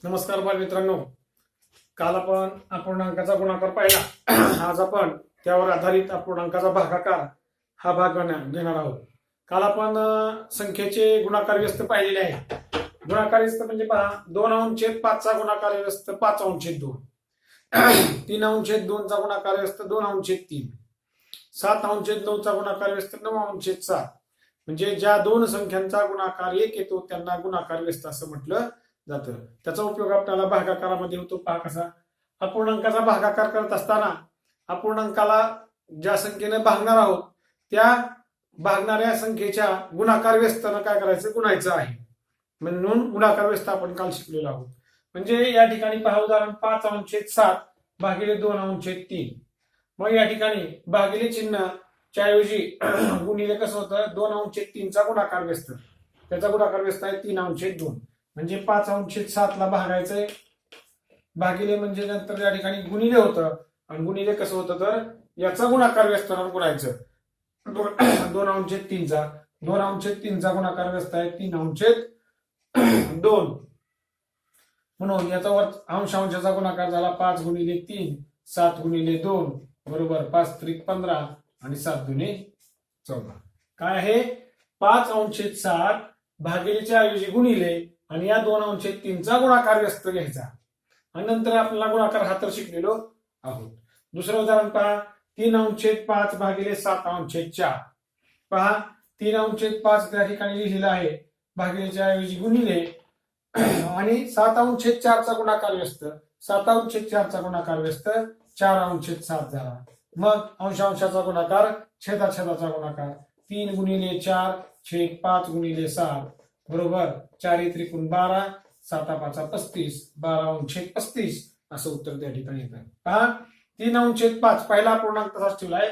नमस्कार बालमित्रांनो, काल आपण अपूर्णांकाचा गुणाकार पाहिला. आज आपण त्यावर आधारित अपूर्णांकाचा भागाकार हा भाग घेणार आहोत. काल आपण संख्येचे गुणाकार व्यस्त पाहिलेले आहे. गुणाकार व्यस्त म्हणजे पहा, 2/5चा गुणाकार व्यस्त 5/2, 3/2चा गुणाकार व्यस्त 2/3, 7/9चा गुणाकार व्यस्त 9/7. म्हणजे ज्या दोन संख्यांचा गुणाकार 1 येतो त्यांना गुणाकार व्यस्त असं म्हटलं जातं. त्याचा उपयोग आपल्याला भागाकारामध्ये होतो. पहा कसा, अपूर्णांकाचा भागाकार करत असताना अपूर्णांकाला ज्या संख्येने भागणार आहोत त्या भागणाऱ्या संख्येच्या गुणाकार व्यस्तानं काय करायचं, गुणायचं आहे. म्हणून गुणाकार व्यस्त आपण काल शिकलेलो आहोत. म्हणजे या ठिकाणी पहा, उदाहरण 5/7 भागिले 2/3. मग या ठिकाणी भागिले चिन्हच्या ऐवजी गुणिले कसं होतं, 2/3चा गुणाकार व्यस्त, त्याचा गुणाकार व्यस्त आहे 3/2. म्हणजे 5/7 ला भागायचंय, भागिले म्हणजे नंतर या ठिकाणी गुणिले होतं, आणि गुणिले कसं होतं तर याचा गुणाकार व्यस्तानं गुणायचं 2/3चा. 2/3चा गुणाकार व्यस्त आहे 3/2. म्हणून याचा अंशांशाचा गुणाकार झाला 5 × 3, 7 × 2 बरोबर 5 त्रिक 15 आणि 7 दुने 14. काय आहे, 5/7 भागिलेच्या ऐवजी गुणिले आणि या 2/3चा गुणाकार व्यस्त घ्यायचा. आणि नंतर आपल्याला गुणाकार हा तर शिकलेलो आहोत. दुसरं उदाहरण पहा, 3/5 भागिले 7/4. पहा, 3/5 त्या ठिकाणी लिहिलेलं आहे, भागिलेच्या ऐवजी गुणिले आणि 7/4चा गुणाकार व्यस्त, 7/4चा गुणाकार व्यस्त 4/7 झाला. मग अंशांशाचा गुणाकार, छेदाछेदाचा गुणाकार 3 × 4 छेद 5 × 7 बरोबर 4 त्रिकोण 12, 7 5 35, 12/35 असं उत्तर त्या ठिकाणी येतं. पहा, 3/5 पहिला पूर्णांक तसाच ठेवलाय,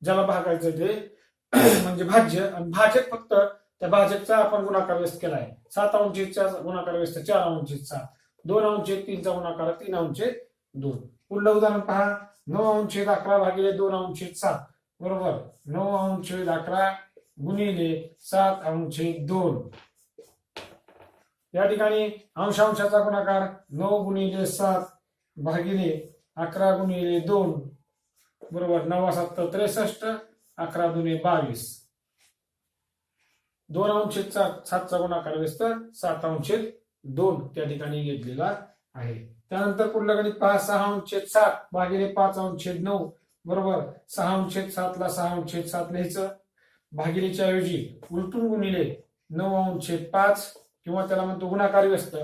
ज्याला भागायचं ते म्हणजे भाज्य, आणि भाजक फक्त त्या भाजकचा आपण गुणाकार व्यस्त केलाय. 7/4चा गुणाकार व्यस्त 4/7, 2/3चा गुणाकार 3/2. पुढलं उदाहरण पहा, 9/11 भागिले 2/7 बरोबर 9/11 गुणिले 7/2. या ठिकाणी अंशांशाचा गुणाकार 9 × 7 भागिले 11 × 2 बरोबर 9×7 63, 11 दुने 22. 2/7चा गुणाकार व्यस्त 7/2 त्या ठिकाणी घेतलेला आहे. त्यानंतर पुढलं गणित पहा, 6/7 भागिले 5/9 बरोबर 6/7 ला 6/7 लिहायचं, भागिलेच्या ऐवजी उलटून गुणिले 9/5 किंवा त्याला म्हणतो गुणाकार व्यस्त,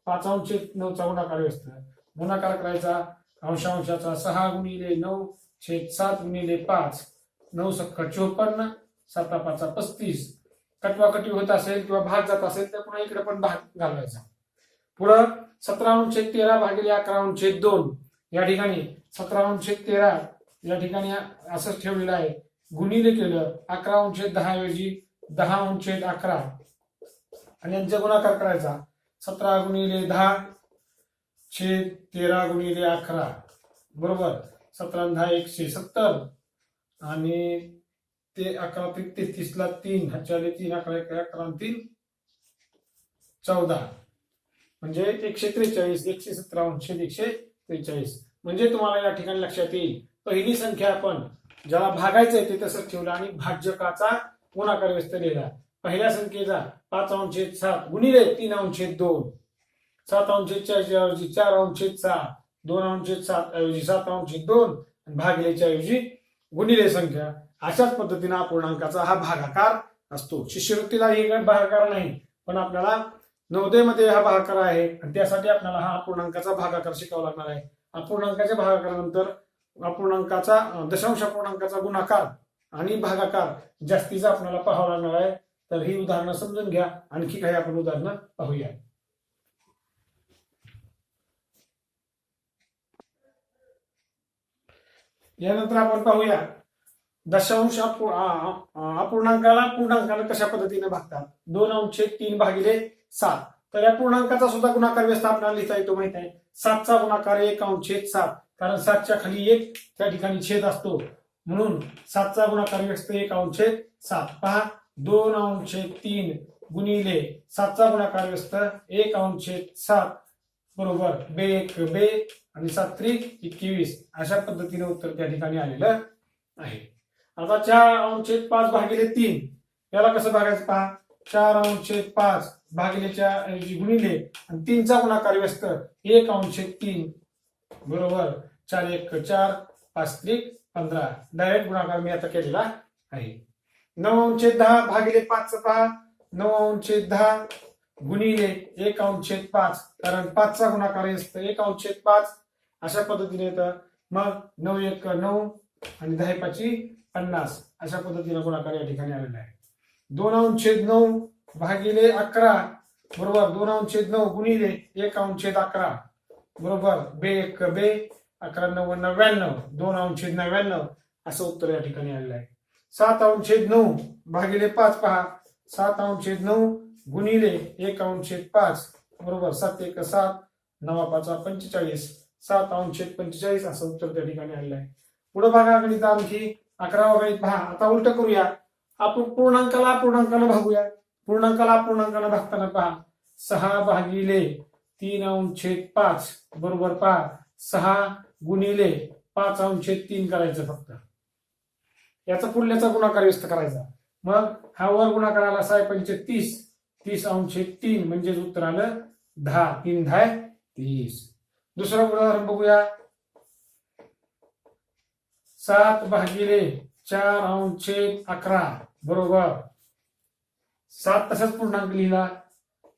5/9चा गुणाकार व्यस्त. गुणाकार करायचा अंशांशाचा 6 × 9 छेद 7 × 5, 9 × 54, 7 5 35. कटवाकटी होत असेल किंवा भाग जात असेल तर पुन्हा इकडे पण भाग घालवायचा. पुढं 17/13 भागिले 11/2. या ठिकाणी 17/13 या ठिकाणी असंच ठेवलेलं आहे, गुणिले केलं 11/10 ऐवजी 10/11 आणि यांचा गुणाकार करायचा 17 × 10 छेद 13 × 11 बरोबर 17 × 10 170 आणि ते 11 त्रिक 33 ला 3 ह्याच्याले 3 11 11 3 14 म्हणजे 143, 117 छेद 143. म्हणजे तुम्हाला या ठिकाणी लक्षात येईल, पहिली संख्या आपण ज्याला भागायचंय ते तसंच ठेवलं आणि भाज्यकाचा गुणाकार व्यस्त लिहिला. पहिल्या संख्येचा 5/7 गुणिले 3/2, 7/4च्या ऐवजी 4/7, 2/7 ऐवजी 7/2 आणि भागिलेच्या ऐवजी गुणिले संख्या. अशाच पद्धतीने अपूर्णांकाचा हा भागाकार असतो. शिष्यवृत्तीला हे भागाकार नाही, पण आपल्याला नवोदयमध्ये हा भागाकार आहे आणि त्यासाठी आपल्याला हा अपूर्णांकाचा भागाकार शिकावा लागणार आहे. अपूर्णांकाच्या भागाकारानंतर अपूर्णांकाचा दशांश अपूर्णांकाचा गुणाकार आणि भागाकार जास्तीचा आपल्याला पाहावं लागणार आहे. तर ही उदाहरणं समजून घ्या. आणखी काही आपण उदाहरणं पाहूया. यानंतर आपण पाहूया दशांश अपूर्णांकाला पूर्णांकाला कशा पद्धतीने भागतात. 2/3 भागिले 7. तर या पूर्णांकाचा सुद्धा गुणाकार व्यस्त आपल्याला लिहिता येतो, माहित आहे. 7चा गुणाकार 1/7, कारण 7च्या खाली 1 त्या ठिकाणी छेद असतो, म्हणून 7चा गुणाकार व्यस्त 1/7. पहा, 2/3 गुणिले 7चा गुणाकार व्यस्त 1/7 बरोबर 2 आणि 7×3 = 21 अशा पद्धतीने उत्तर त्या ठिकाणी आलेलं आहे. आता 4/5 भागिले 3 याला कसं भागायचं पहा. 4/5 भागिले 4 गुणिले आणि 3चा गुणाकार व्यस्त 1/3 बरोबर 4 × 1 = 4 5×3 = 15 डायरेक्ट गुणाकार मी आता केलेला आहे. 9/10 भागिले 5 पहा. 9/10 गुणिले 1/5 कारण 5चा गुणाकार असतं 1/5 अशा पद्धतीने येतं. मग 9 × 1 = 9 आणि 10×5 = 50 अशा पद्धतीने गुणाकार या ठिकाणी आलेला आहे. 2/9 भागिले 11 बरोबर 2/9 गुणिले 1/11 बरोबर 2 × 1 = 11 × 9 = 99 2/99 असं उत्तर या ठिकाणी आलेलं आहे. 7/9 भागिले 5 पहा. 7/9 गुणिले 1/5 बरोबर 7 × 1 = 7 9×5 = 45 7/45 असं उत्तर त्या ठिकाणी आलेलं आहे. पुढे बघा गणित आणखी 11वा गणित पहा. आता उलट करूया. आपण पूर्णांकाला अपूर्णांकानं भागूया. पूर्णांकाला अपूर्णांकानं भागताना पहा 6 भागिले 3/5 बरोबर पहा 6 गुणिले 5/3 करायचं फक्त. याचा पुढल्याचा गुणाकार व्यस्त करायचा. मग हा वर गुणाकार आला 6×5 = 30 30/3 म्हणजेच उत्तर आलं 10 3×10 = 30. दुसरं उदाहरण बघूया. 7 भागिले 4/11 बरोबर 7 तसाच पूर्णांक लिहिला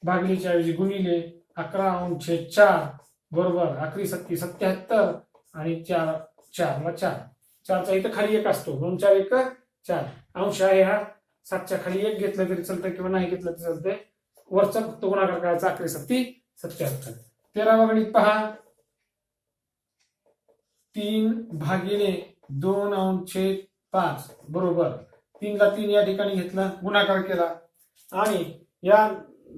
भागिलेच्या ऐवजी गुणिले 11/4 बरोबर 11×7 = 77 आणि 4 4 4चा इथं खाली 1 असतो 2 4 1 4 अंश आहे हा 7च्या खाली 1 घेतलं तरी चालतंय किंवा नाही घेतलं तरी चालतंय. वरचा फक्त गुणाकार करायचा 11×7 = 77. 13वा गणित पहा. 3 भागिले 2/5 बरोबर 3 ला 3 या ठिकाणी घेतला गुणाकार केला आणि या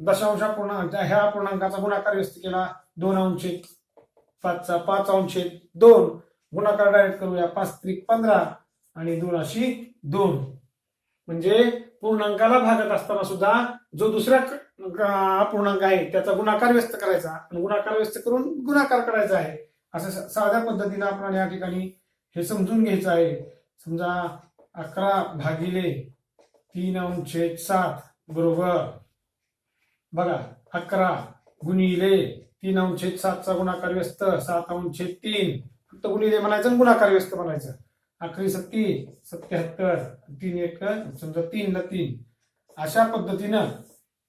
दशांश पूर्णांक ह्या पूर्णांकाचा गुणाकार व्यस्त केला 2/5चा 5/2 गुणाकार डायरेक्ट करूया 5×3 = 15 आणि 2×2 म्हणजे पूर्णांकाला भागत असताना सुद्धा जो दुसरा अपूर्णांक आहे त्याचा गुणाकार व्यस्त करायचा आणि गुणाकार व्यस्त करून गुणाकार करायचा आहे. असं साध्या पद्धतीने आपण या ठिकाणी हे समजून घ्यायचं आहे. समजा 11 भागिले 3/7 बरोबर बघा 11 गुणिले 3/7चा गुणाकार व्यस्त 7/3 फक्त गुणिले म्हणायचं गुणाकार व्यस्त म्हणायचं 11×7 = 77 3 1 समजा 3 ला 3 अशा पद्धतीनं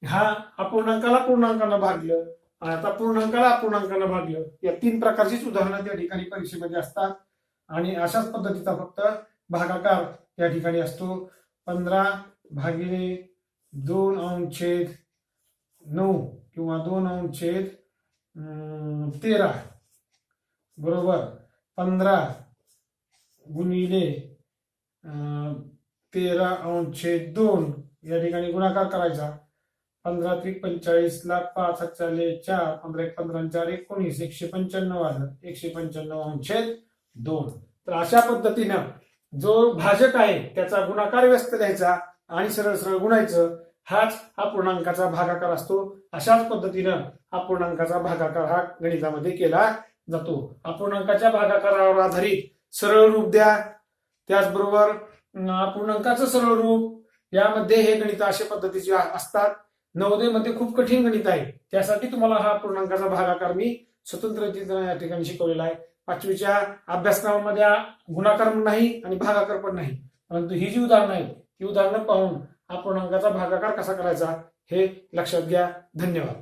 हा अपूर्णांकाला पूर्णांकानं भागलं. आता पूर्णांकाला अपूर्णांकानं भागलं. या 3 प्रकारचीच उदाहरणं त्या ठिकाणी परीक्षेमध्ये असतात आणि अशाच पद्धतीचा फक्त भागाकार या ठिकाणी असतो. 15 भागिले 2/9 किंवा 2/13 बरोबर 15 गुणिले 13/2 या ठिकाणी गुणाकार करायचा 15×3 = 45 ला 5 4 4 15 1 15 4 19 195 आलं 195/2. तर अशा पद्धतीनं जो भाजक आहे त्याचा गुणाकार व्यस्त द्यायचा आणि सरळ सरळ गुणायचं हाच अपूर्णांकाचा भागाकार असतो. अशाच पद्धतीनं अपूर्णांकाचा भागाकार हा गणितामध्ये केला जातो. अपूर्णांकाच्या भागाकारावर आधारित सरळ रूप द्या त्याचबरोबर अपूर्णांकाचं सरळ रूप यामध्ये हे गणित अशा पद्धतीचे असतात. नवोदयमध्ये खूप कठीण गणित आहे त्यासाठी तुम्हाला हा अपूर्णांकाचा भागाकार मी स्वतंत्र या ठिकाणी शिकवलेला आहे. 5वीच्या अभ्यासक्रमामध्ये गुणाकार नाही आणि भागाकार पण नाही परंतु ही जी उदाहरणं आहेत ती उदाहरणं पाहून अपूर्णांकाचा भागाकार कसा करायचा हे लक्षात घ्या. धन्यवाद.